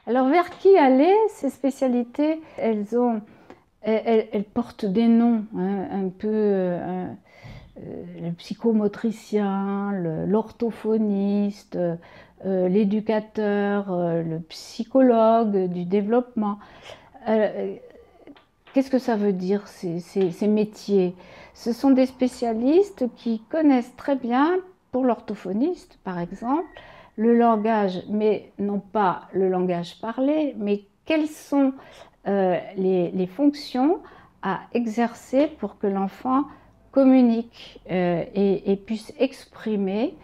Alors, vers qui aller? Ces spécialités, elles portent des noms, hein, un peu le psychomotricien, l'orthophoniste, l'éducateur, le psychologue du développement. Euh, Qu'est-ce que ça veut dire, ces métiers? Ce sont des spécialistes qui connaissent très bien, pour l'orthophoniste par exemple, le langage, mais non pas le langage parlé, mais quelles sont les fonctions à exercer pour que l'enfant communique et puisse exprimer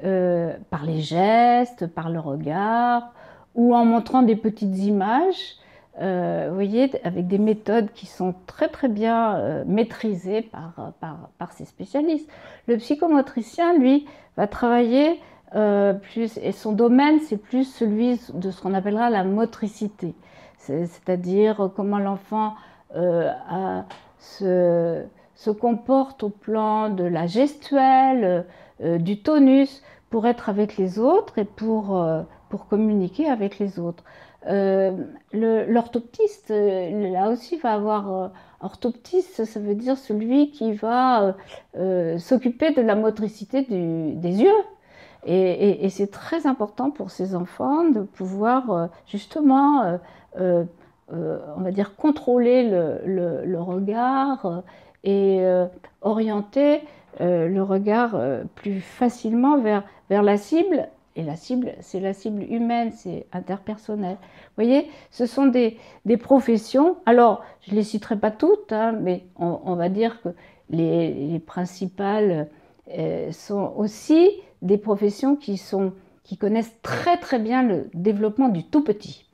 par les gestes, par le regard, ou en montrant des petites images, vous voyez, avec des méthodes qui sont très très bien maîtrisées par ces spécialistes. Le psychomotricien, lui, va travailler plus, et son domaine, c'est plus celui de ce qu'on appellera la motricité, c'est-à-dire comment l'enfant se, se comporte au plan de la gestuelle, du tonus, pour être avec les autres et pour communiquer avec les autres. Euh, L'orthoptiste, là aussi, va avoir orthoptiste, ça veut dire celui qui va s'occuper de la motricité des yeux. Et c'est très important pour ces enfants de pouvoir justement, on va dire, contrôler le regard et orienter le regard plus facilement vers la cible. Et la cible, c'est la cible humaine, c'est interpersonnel. Vous voyez, ce sont des professions. Alors, je ne les citerai pas toutes, hein, mais on va dire que les principales sont aussi des professions qui connaissent très très bien le développement du tout petit.